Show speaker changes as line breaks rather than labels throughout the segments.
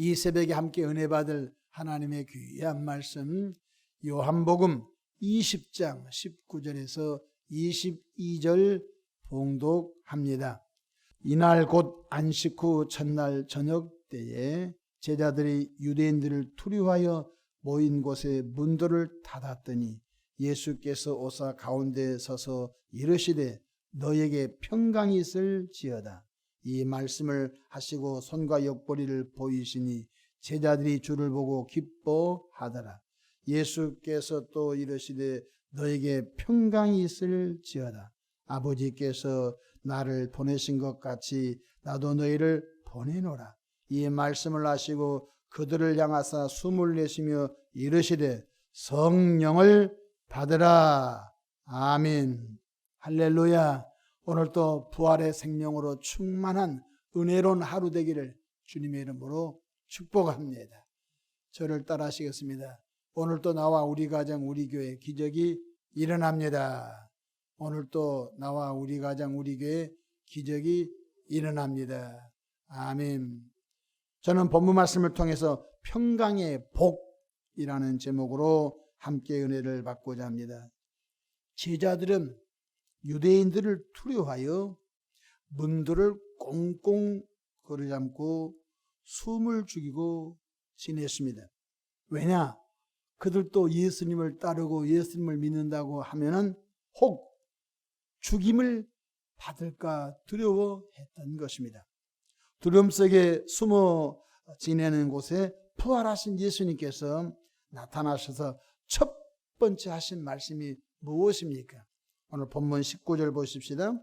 이 새벽에 함께 은혜 받을 하나님의 귀한 말씀 요한복음 20장 19절에서 22절 봉독합니다. 이날 곧 안식 후 첫날 저녁 때에 제자들이 유대인들을 두려워하여 모인 곳에 문들을 닫았더니 예수께서 오사 가운데 서서 이르시되 너에게 평강이 있을지어다. 이 말씀을 하시고 손과 옆구리를 보이시니 제자들이 주를 보고 기뻐하더라. 예수께서 또 이르시되 너에게 평강이 있을지어다. 아버지께서 나를 보내신 것 같이 나도 너희를 보내노라. 이 말씀을 하시고 그들을 향하사 숨을 내쉬며 이르시되 성령을 받으라. 아멘. 할렐루야. 오늘도 부활의 생명으로 충만한 은혜로운 하루 되기를 주님의 이름으로 축복합니다. 저를 따라하시겠습니다. 오늘도 나와 우리 가정 우리 교회 기적이 일어납니다. 오늘도 나와 우리 가정 우리 교회 기적이 일어납니다. 아멘. 저는 본문 말씀을 통해서 평강의 복이라는 제목으로 함께 은혜를 받고자 합니다. 제자들은 유대인들을 두려워하여 문들을 꽁꽁 걸어잠고 숨을 죽이고 지냈습니다. 왜냐? 그들도 예수님을 따르고 예수님을 믿는다고 하면은 혹 죽임을 받을까 두려워했던 것입니다. 두려움 속에 숨어 지내는 곳에 부활하신 예수님께서 나타나셔서 첫 번째 하신 말씀이 무엇입니까? 오늘 본문 19절 보십시다.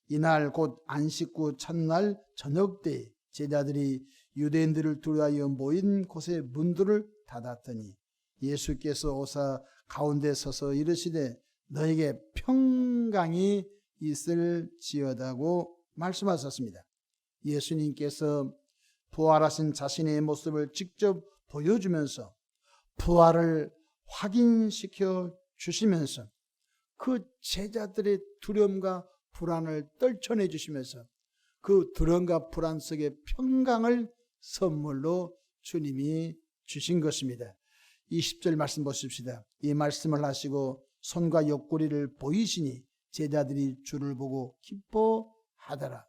이날 곧 안식 후 첫날 저녁 때 제자들이 유대인들을 두려워하여 모인 곳에 문들을 닫았더니 예수께서 오사 가운데 서서 이르시되 너에게 평강이 있을지어다고 말씀하셨습니다. 예수님께서 부활하신 자신의 모습을 직접 보여주면서 부활을 확인시켜 주시면서 그 제자들의 두려움과 불안을 떨쳐내 주시면서 그 두려움과 불안 속에 평강을 선물로 주님이 주신 것입니다. 20절 말씀 보십시다. 이 말씀을 하시고 손과 옆구리를 보이시니 제자들이 주를 보고 기뻐하더라.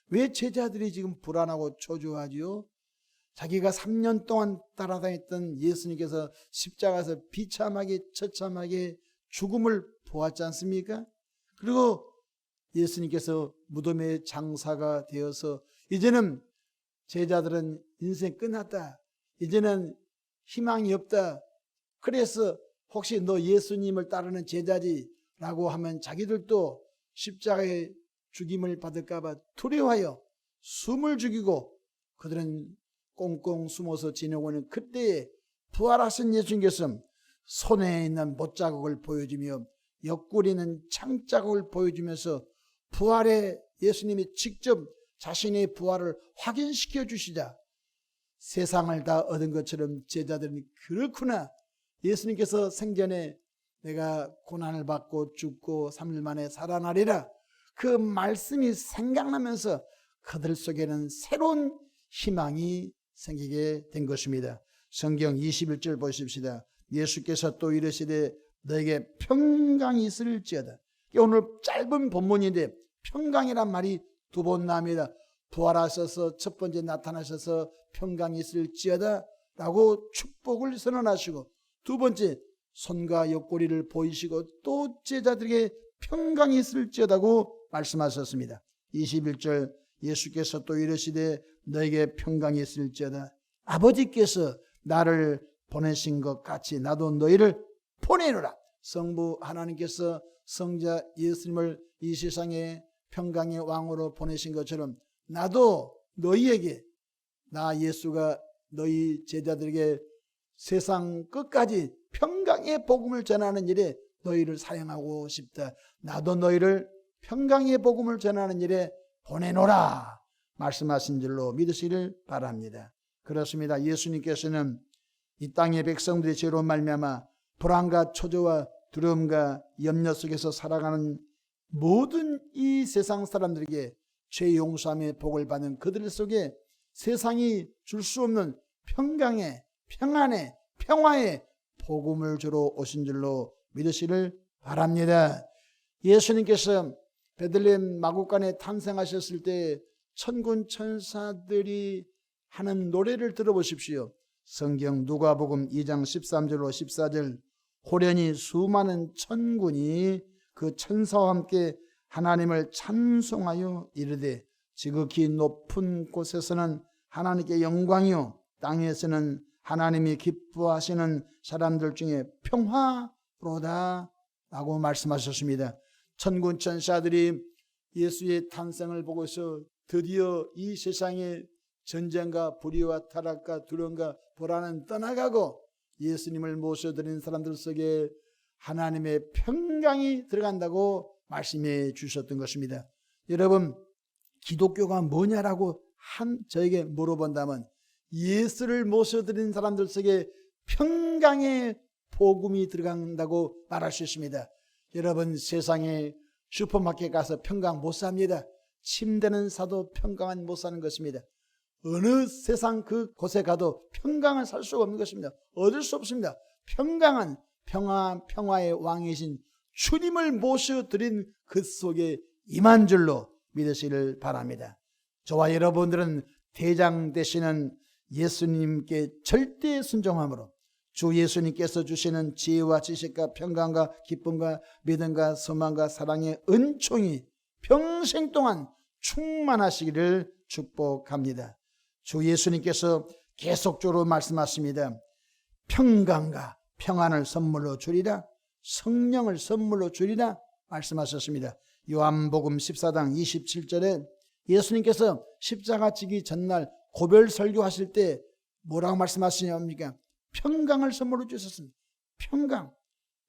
왜 제자들이 지금 불안하고 초조하지요? 자기가 3년 동안 따라다녔던 예수님께서 십자가에서 비참하게 처참하게 죽음을 보았지 않습니까? 그리고 예수님께서 무덤의 장사가 되어서 이제는 제자들은 인생 끝났다. 이제는 희망이 없다. 그래서 혹시 너 예수님을 따르는 제자지? 라고 하면 자기들도 십자가의 죽임을 받을까 봐 두려워하여 숨을 죽이고 그들은 꽁꽁 숨어서 지내고 있는 그때에 부활하신 예수님께서 손에 있는 못자국을 보여주며 옆구리는 창자국을 보여주면서 부활의 예수님이 직접 자신의 부활을 확인시켜 주시자 세상을 다 얻은 것처럼 제자들은 그렇구나. 예수님께서 생전에 내가 고난을 받고 죽고 3일 만에 살아나리라. 그 말씀이 생각나면서 그들 속에는 새로운 희망이 생기게 된 것입니다. 성경 21절 보십시다. 예수께서 또 이르시되 너에게 평강이 있을지어다. 오늘 짧은 본문인데 평강이란 말이 두 번 나옵니다. 부활하셔서 첫 번째 나타나셔서 평강이 있을지어다 라고 축복을 선언하시고 두 번째 손과 옆구리를 보이시고 또 제자들에게 평강이 있을지어다고 말씀하셨습니다. 21절 예수께서 또 이르시되 너에게 평강이 있을지어다. 아버지께서 나를 보내신 것 같이 나도 너희를 보내노라. 성부 하나님께서 성자 예수님을 이 세상에 평강의 왕으로 보내신 것처럼 나도 너희에게 나 예수가 너희 제자들에게 세상 끝까지 평강의 복음을 전하는 일에 너희를 사용하고 싶다. 나도 너희를 평강의 복음을 전하는 일에 보내노라 말씀하신 줄로 믿으시기를 바랍니다. 그렇습니다. 예수님께서는 이 땅의 백성들의 죄로 말미암아 불안과 초조와 두려움과 염려 속에서 살아가는 모든 이 세상 사람들에게 죄 용서함의 복을 받는 그들 속에 세상이 줄 수 없는 평강의, 평안의, 평화의 복음을 주러 오신 줄로 믿으시를 바랍니다. 예수님께서 베들레헴 마구간에 탄생하셨을 때 천군 천사들이 하는 노래를 들어보십시오. 성경 누가복음 2장 13절로 14절, 호련히 수많은 천군이 그 천사와 함께 하나님을 찬송하여 이르되 지극히 높은 곳에서는 하나님께 영광이요 땅에서는 하나님이 기뻐하시는 사람들 중에 평화로다 라고 말씀하셨습니다. 천군 천사들이 예수의 탄생을 보고서 드디어 이 세상에 전쟁과 불의와 타락과 두려움과 불안은 떠나가고 예수님을 모셔드린 사람들 속에 하나님의 평강이 들어간다고 말씀해 주셨던 것입니다. 여러분, 기독교가 뭐냐라고 저에게 물어본다면 예수를 모셔드린 사람들 속에 평강의 복음이 들어간다고 말할 수 있습니다. 여러분, 세상에 슈퍼마켓 가서 평강 못 삽니다. 침대는 사도 평강은 못 사는 것입니다. 어느 세상 그 곳에 가도 평강을 살 수가 없는 것입니다. 얻을 수 없습니다. 평강은 평화의 왕이신 주님을 모셔드린 그 속에 임한 줄로 믿으시길 바랍니다. 저와 여러분들은 대장 되시는 예수님께 절대 순종함으로 주 예수님께서 주시는 지혜와 지식과 평강과 기쁨과 믿음과 소망과 사랑의 은총이 평생 동안 충만하시기를 축복합니다. 주 예수님께서 계속적으로 말씀하십니다. 평강과 평안을 선물로 주리라, 성령을 선물로 주리라 말씀하셨습니다. 요한복음 14장 27절에 예수님께서 십자가 지기 전날 고별 설교하실 때 뭐라고 말씀하시냐입니까? 평강을 선물로 주셨습니다. 평강.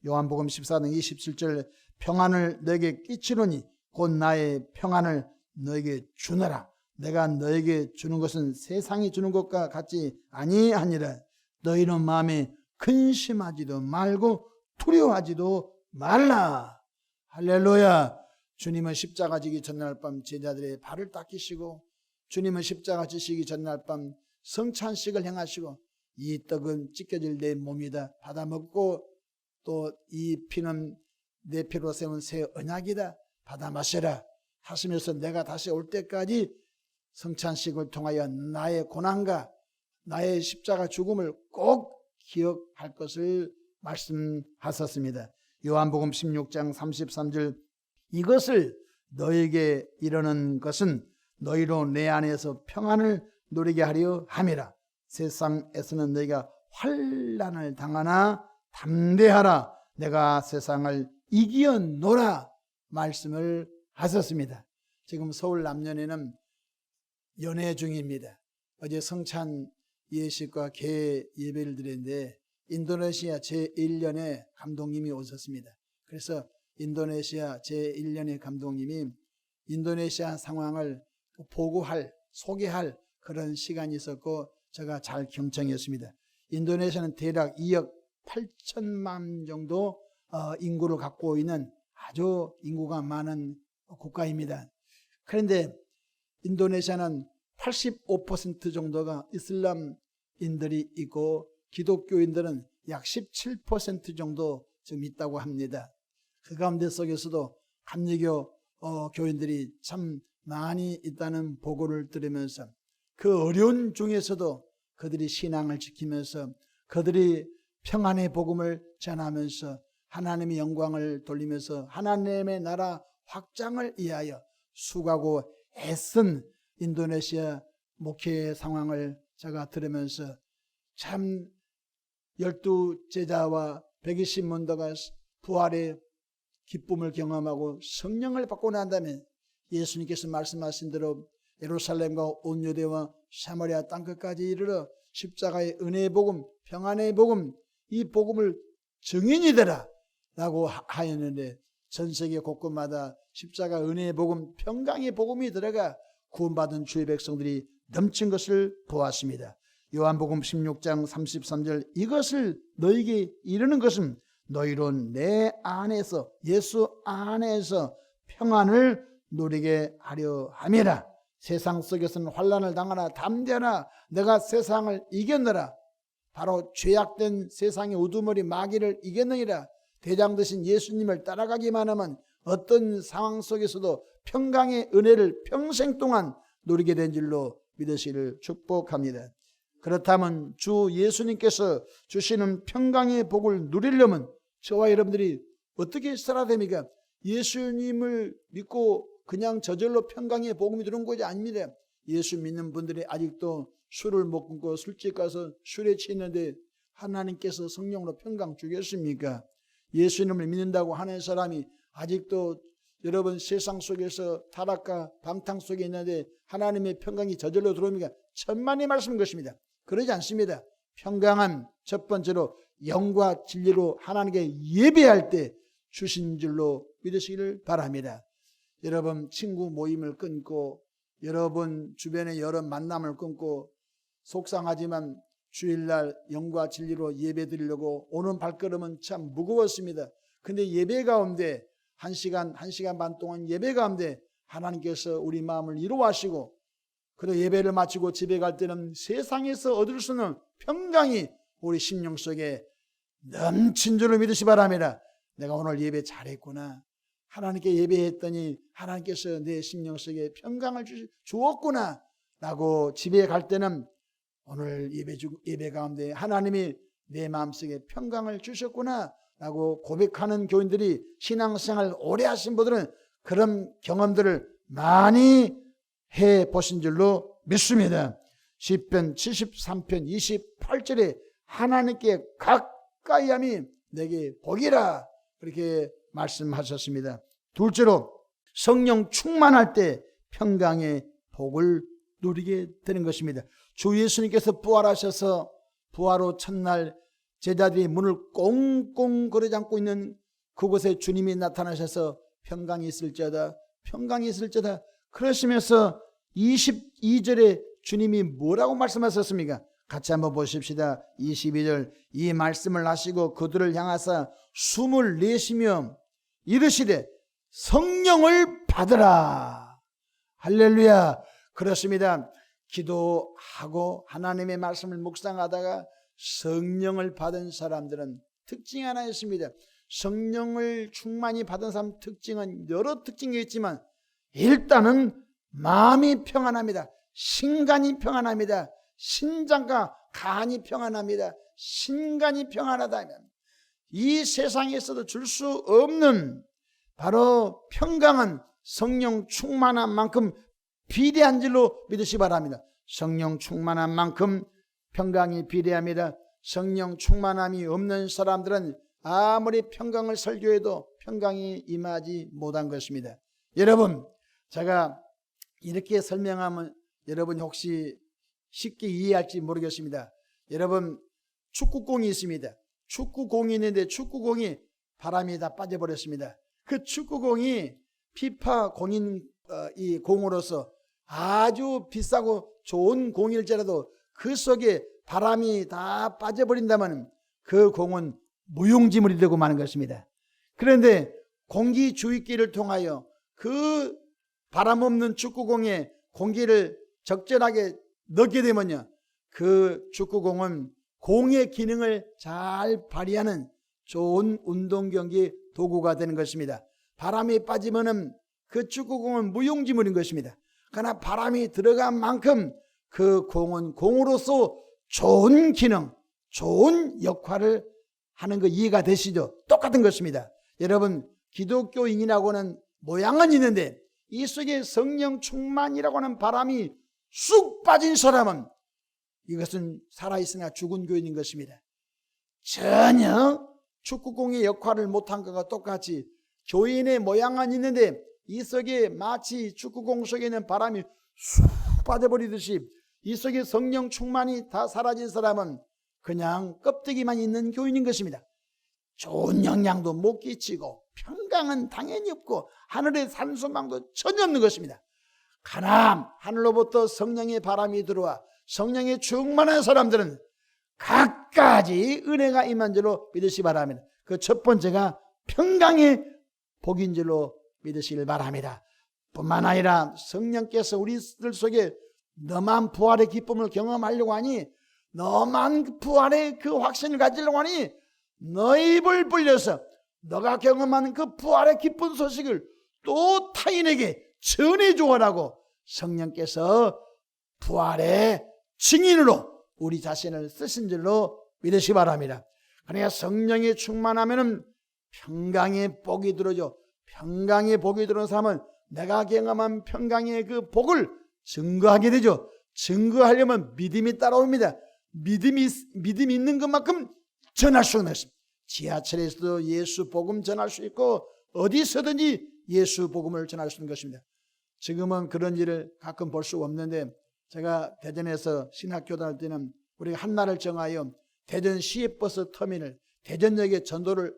요한복음 14장 27절, 평안을 너에게 끼치노니 곧 나의 평안을 너에게 주노라. 내가 너에게 주는 것은 세상이 주는 것과 같지 아니하니라. 너희는 마음에 근심하지도 말고 두려워하지도 말라. 할렐루야. 주님은 십자가 지기 전날 밤 제자들의 발을 닦이시고, 주님은 십자가 지시기 전날 밤 성찬식을 행하시고, 이 떡은 찢겨질 내 몸이다, 받아 먹고 또 이 피는 내 피로 세운 새 언약이다, 받아 마셔라 하시면서 내가 다시 올 때까지 성찬식을 통하여 나의 고난과 나의 십자가 죽음을 꼭 기억할 것을 말씀하셨습니다. 요한복음 16장 33절, 이것을 너에게 이르는 것은 너희로 내 안에서 평안을 누리게 하려 함이라. 세상에서는 너희가 환난을 당하나 담대하라. 내가 세상을 이기었노라 말씀을 하셨습니다. 지금 서울 남년에는 연회 중입니다. 어제 성찬 예식과 개 예배를 드렸는데 인도네시아 제1년의 감독님이 오셨습니다. 그래서 인도네시아 제1년의 감독님이 인도네시아 상황을 보고할, 소개할 그런 시간이 있었고 제가 잘 경청했습니다. 인도네시아는 대략 2억 8천만 정도 인구를 갖고 있는 아주 인구가 많은 국가입니다. 그런데 인도네시아는 85% 정도가 이슬람인들이 있고 기독교인들은 약 17% 정도 좀 있다고 합니다. 그 가운데 속에서도 감리교 교인들이 참 많이 있다는 보고를 들으면서 그 어려운 중에서도 그들이 신앙을 지키면서 그들이 평안의 복음을 전하면서 하나님의 영광을 돌리면서 하나님의 나라 확장을 위하여 수고하고 애쓴 인도네시아 목회의 상황을 제가 들으면서 참 12제자와 120문도가 부활의 기쁨을 경험하고 성령을 받고 난 다음에 예수님께서 말씀하신 대로 예루살렘과 온 유대와 사마리아 땅끝까지 이르러 십자가의 은혜의 복음, 평안의 복음, 이 복음을 증인이 되라 라고 하였는데 전 세계 곳곳마다 십자가 은혜의 복음, 평강의 복음이 들어가 구원받은 주의 백성들이 넘친 것을 보았습니다. 요한복음 16장 33절, 이것을 너에게 이르는 것은 너희로 내 안에서, 예수 안에서 평안을 누리게 하려 함이라. 세상 속에서는 환난을 당하나 담대하라. 내가 세상을 이겼노라. 바로 죄악된 세상의 우두머리 마귀를 이겼느니라. 대장 되신 예수님을 따라가기만 하면 어떤 상황 속에서도 평강의 은혜를 평생 동안 누리게 된 줄로 믿으시기를 축복합니다. 그렇다면 주 예수님께서 주시는 평강의 복을 누리려면 저와 여러분들이 어떻게 살아야 됩니까? 예수님을 믿고 그냥 저절로 평강의 복음이 들어온 것이 아닙니다. 예수 믿는 분들이 아직도 술을 못 끊고 술집 가서 술에 취했는데 하나님께서 성령으로 평강 주겠습니까? 예수님을 믿는다고 하는 사람이 아직도 여러분 세상 속에서 타락과 방탕 속에 있는데 하나님의 평강이 저절로 들어옵니까? 천만의 말씀인 것입니다. 그러지 않습니다. 평강은 첫 번째로 영과 진리로 하나님께 예배할 때 주신 줄로 믿으시기를 바랍니다. 여러분 친구 모임을 끊고 여러분 주변의 여러 만남을 끊고 속상하지만 주일날 영과 진리로 예배 드리려고 오는 발걸음은 참 무거웠습니다. 근데 예배 가운데 1시간 반 동안 예배 가운데 하나님께서 우리 마음을 이루하시고 그리고 예배를 마치고 집에 갈 때는 세상에서 얻을 수 없는 평강이 우리 심령 속에 넘친 줄을 믿으시 바랍니다. 내가 오늘 예배 잘했구나. 하나님께 예배했더니 하나님께서 내 심령 속에 평강을 주었구나 라고 집에 갈 때는 오늘 예배 가운데 하나님이 내 마음속에 평강을 주셨구나 라고 고백하는 교인들이 신앙생활 오래 하신 분들은 그런 경험들을 많이 해보신 줄로 믿습니다. 시편 73편 28절에 하나님께 가까이 함이 내게 복이라 그렇게 말씀하셨습니다. 둘째로 성령 충만할 때 평강의 복을 누리게 되는 것입니다. 주 예수님께서 부활하셔서 부활 후 첫날 제자들이 문을 꽁꽁 걸어 잠고 있는 그곳에 주님이 나타나셔서 평강이 있을지어다 평강이 있을지어다 그러시면서 22절에 주님이 뭐라고 말씀하셨습니까? 같이 한번 보십시다. 22절 이 말씀을 하시고 그들을 향하사 숨을 내쉬며 이르시되 성령을 받으라. 할렐루야. 그렇습니다. 기도하고 하나님의 말씀을 묵상하다가 성령을 받은 사람들은 특징이 하나 있습니다. 성령을 충만히 받은 사람 특징은 여러 특징이 있지만 일단은 마음이 평안합니다. 신간이 평안합니다. 신장과 간이 평안합니다. 신간이 평안하다면 이 세상에서도 줄 수 없는 바로 평강은 성령 충만한 만큼 비례한 줄로 믿으시 바랍니다. 성령 충만한 만큼 평강이 비례합니다. 성령 충만함이 없는 사람들은 아무리 평강을 설교해도 평강이 임하지 못한 것입니다. 여러분 제가 이렇게 설명하면 여러분 혹시 쉽게 이해할지 모르겠습니다. 여러분 축구공이 있습니다. 축구공이 있는데 축구공이 바람이 다 빠져버렸습니다. 그 축구공이 피파 공인 이 공으로서 아주 비싸고 좋은 공일지라도 그 속에 바람이 다 빠져버린다면 그 공은 무용지물이 되고 마는 것입니다. 그런데 공기 주입기를 통하여 그 바람 없는 축구공에 공기를 적절하게 넣게 되면요 그 축구공은 공의 기능을 잘 발휘하는 좋은 운동경기 도구가 되는 것입니다. 바람이 빠지면은 그 축구공은 무용지물인 것입니다. 그러나 바람이 들어간 만큼 그 공은 공으로서 좋은 기능, 좋은 역할을 하는 거 이해가 되시죠? 똑같은 것입니다. 여러분 기독교인이라고는 모양은 있는데 이 속에 성령 충만이라고 하는 바람이 쑥 빠진 사람은 이것은 살아있으나 죽은 교인인 것입니다. 전혀 축구공의 역할을 못한 것과 똑같이 교인의 모양은 있는데 이 속에 마치 축구공 속에 있는 바람이 쑥 빠져버리듯이 이 속에 성령 충만이 다 사라진 사람은 그냥 껍데기만 있는 교인인 것입니다. 좋은 영향도 못 끼치고 평강은 당연히 없고 하늘의 산소망도 전혀 없는 것입니다. 가나 하늘로부터 성령의 바람이 들어와 성령의 충만한 사람들은 각가지 은혜가 임한 줄로 믿으시기 바랍니다. 그 첫 번째가 평강의 복인 줄로 믿으시길 바랍니다. 뿐만 아니라 성령께서 우리들 속에 너만 부활의 기쁨을 경험하려고 하니, 너만 부활의 그 확신을 가지려고 하니 너의 입을 벌려서 너가 경험한 그 부활의 기쁜 소식을 또 타인에게 전해주어라고 성령께서 부활의 증인으로 우리 자신을 쓰신 줄로 믿으시기 바랍니다. 그러니까 성령이 충만하면 평강의 복이 들어죠. 평강의 복이 들어온 사람은 내가 경험한 평강의 그 복을 증거하게 되죠. 증거하려면 믿음이 따라옵니다. 믿음이 있는 것만큼 전할 수는 없습니다. 지하철에서도 예수 복음 전할 수 있고 어디서든지 예수 복음을 전할 수 있는 것입니다. 지금은 그런 일을 가끔 볼 수가 없는데, 제가 대전에서 신학교 다닐 때는 우리가 한 날을 정하여 대전 시외버스 터미널, 대전역에 전도를,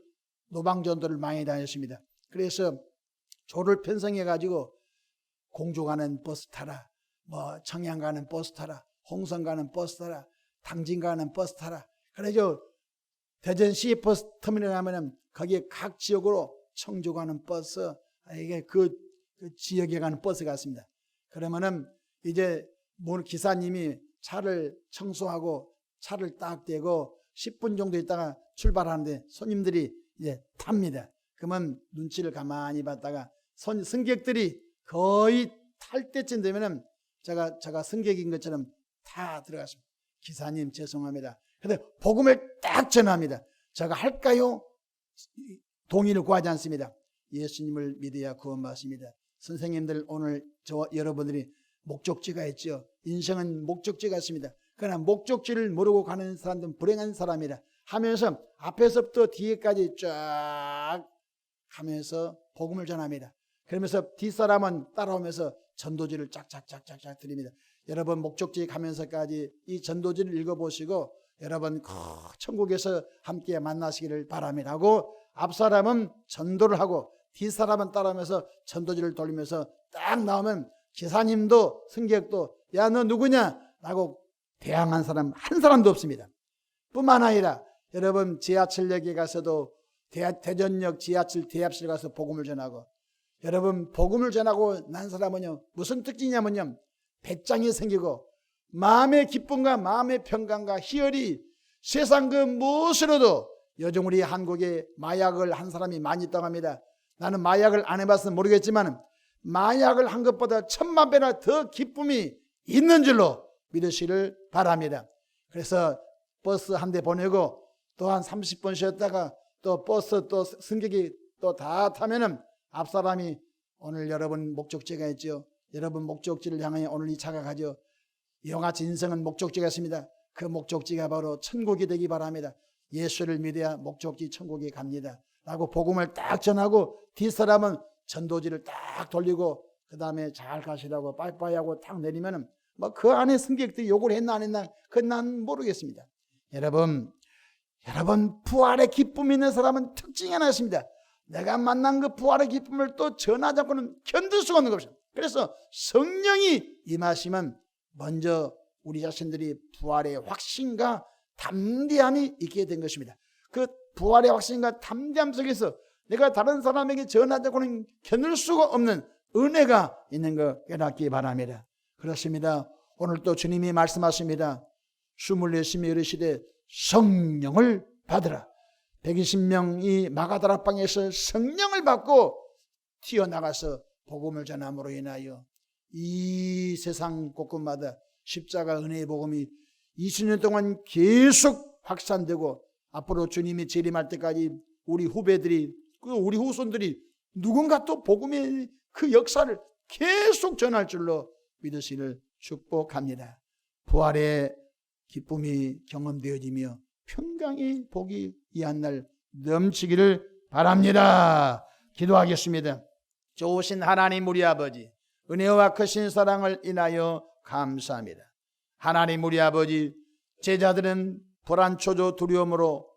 노방전도를 많이 다녔습니다. 그래서 조를 편성해 가지고 공주 가는 버스 타라, 뭐 청양 가는 버스 타라, 홍성 가는 버스 타라, 당진 가는 버스 타라. 그래서 대전 시외버스 터미널 가면은 거기에 각 지역으로 청주 가는 버스, 이게 그 지역에 가는 버스가 있습니다. 그러면은 이제 뭐 기사님이 차를 청소하고 차를 딱 대고 10분 정도 있다가 출발하는데 손님들이 이제 탑니다. 그러면 눈치를 가만히 봤다가 승객들이 거의 탈 때쯤 되면은 제가 승객인 것처럼 다 들어갔습니다. 기사님 죄송합니다. 근데 복음을 딱 전합니다. 제가 할까요? 동의를 구하지 않습니다. 예수님을 믿어야 구원받습니다. 선생님들 오늘 저와 여러분들이 목적지가 있죠. 인생은 목적지가 있습니다. 그러나 목적지를 모르고 가는 사람들은 불행한 사람이라 하면서 앞에서부터 뒤에까지 쫙 가면서 복음을 전합니다. 그러면서 뒷사람은 따라오면서 전도지를 짝짝짝짝짝 드립니다. 여러분 목적지에 가면서까지 이 전도지를 읽어보시고 여러분 천국에서 함께 만나시기를 바랍니다 하고, 앞사람은 전도를 하고 뒷사람은 따라오면서 전도지를 돌리면서 딱 나오면 기사님도 승객도 야 너 누구냐? 라고 대항한 사람 한 사람도 없습니다. 뿐만 아니라 여러분 지하철역에 가서도 대전역 지하철 대합실 가서 복음을 전하고, 여러분 복음을 전하고 난 사람은요 무슨 특징이냐면요 배짱이 생기고 마음의 기쁨과 마음의 평강과 희열이 세상 그 무엇으로도, 요즘 우리 한국에 마약을 한 사람이 많이 있다고 합니다. 나는 마약을 안 해봐서 모르겠지만 마약을 한 것보다 1000만 배나 더 기쁨이 있는 줄로 믿으시기를 바랍니다. 그래서 버스 한 대 보내고 또 한 30분 쉬었다가 또 버스 또 승객이 또 다 타면은 앞사람이 오늘 여러분 목적지가 있죠. 여러분 목적지를 향해 오늘 이 차가 가죠. 이와 같이 인생은 목적지가 있습니다. 그 목적지가 바로 천국이 되기 바랍니다. 예수를 믿어야 목적지 천국에 갑니다 라고 복음을 딱 전하고 뒷사람은 전도지를 딱 돌리고 그 다음에 잘 가시라고 빠이빠이 하고 딱 내리면은 뭐 그 안에 승객들이 욕을 했나 안 했나 그건 난 모르겠습니다. 여러분 부활의 기쁨이 있는 사람은 특징이 하나 있습니다. 내가 만난 그 부활의 기쁨을 또 전하지 않고는 견딜 수가 없는 것입니다. 그래서 성령이 임하시면 먼저 우리 자신들이 부활의 확신과 담대함이 있게 된 것입니다. 그 부활의 확신과 담대함 속에서 내가 다른 사람에게 전하지 않고는 견딜 수가 없는 은혜가 있는 것 깨닫기 바랍니다. 그렇습니다. 오늘 또 주님이 말씀하십니다. 24심에 이르시되 성령을 받으라. 120명이 마가다락방에서 성령을 받고 튀어나가서 복음을 전함으로 인하여 이 세상 곳곳마다 십자가 은혜의 복음이 20년 동안 계속 확산되고, 앞으로 주님이 재림할 때까지 우리 후배들이, 우리 후손들이 누군가 또 복음의 그 역사를 계속 전할 줄로 믿으시기를 축복합니다. 부활의 기쁨이 경험되어지며 평강의 복이 이 한 날 넘치기를 바랍니다. 기도하겠습니다. 좋으신 하나님 우리 아버지, 은혜와 크신 사랑을 인하여 감사합니다. 하나님 우리 아버지, 제자들은 불안초조 두려움으로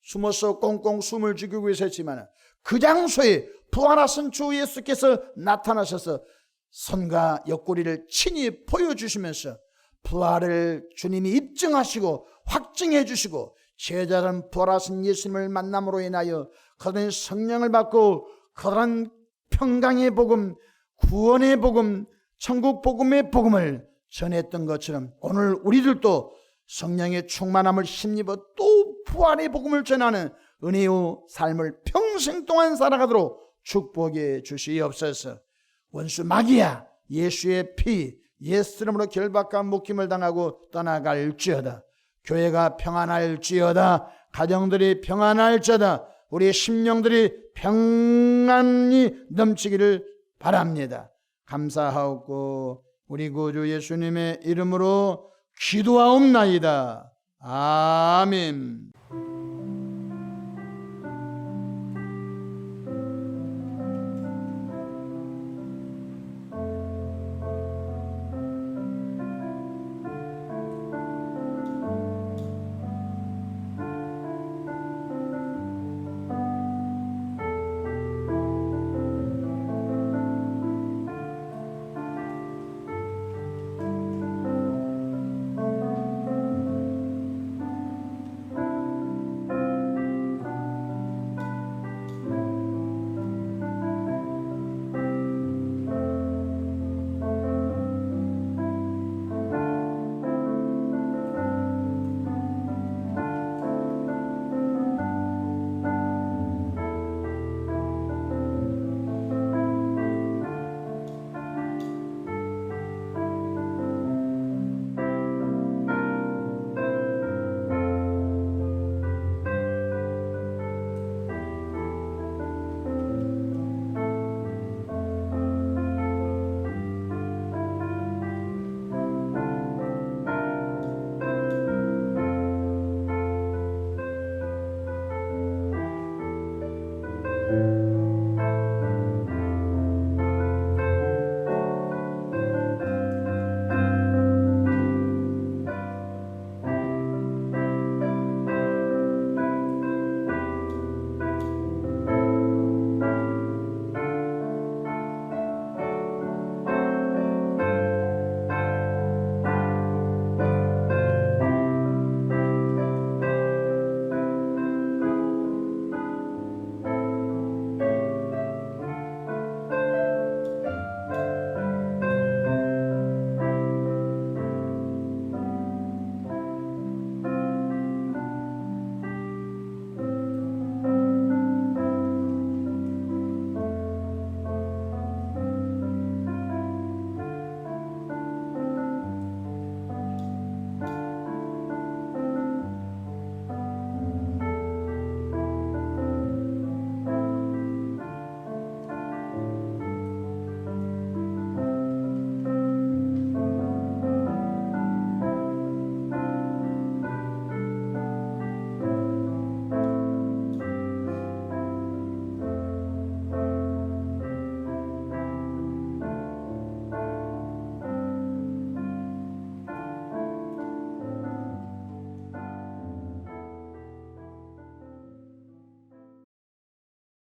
숨어서 꽁꽁 숨을 죽이고 있었지만 그 장소에 부활하신 주 예수께서 나타나셔서 손과 옆구리를 친히 보여주시면서 부활을 주님이 입증하시고 확증해 주시고, 제자들은 부활하신 예수님을 만남으로 인하여 그런 성령을 받고 그런 평강의 복음, 구원의 복음, 천국 복음의 복음을 전했던 것처럼 오늘 우리들도 성령의 충만함을 힘입어 또 부활의 복음을 전하는 은혜의 삶을 평생 동안 살아가도록 축복해 주시옵소서. 원수 마귀야, 예수의 피, 예수 이름으로 결박과 묶임을 당하고 떠나갈지어다. 교회가 평안할지어다. 가정들이 평안할지어다. 우리의 심령들이 평안이 넘치기를 바랍니다. 감사하옵고 우리 구주 예수님의 이름으로 기도하옵나이다. 아멘.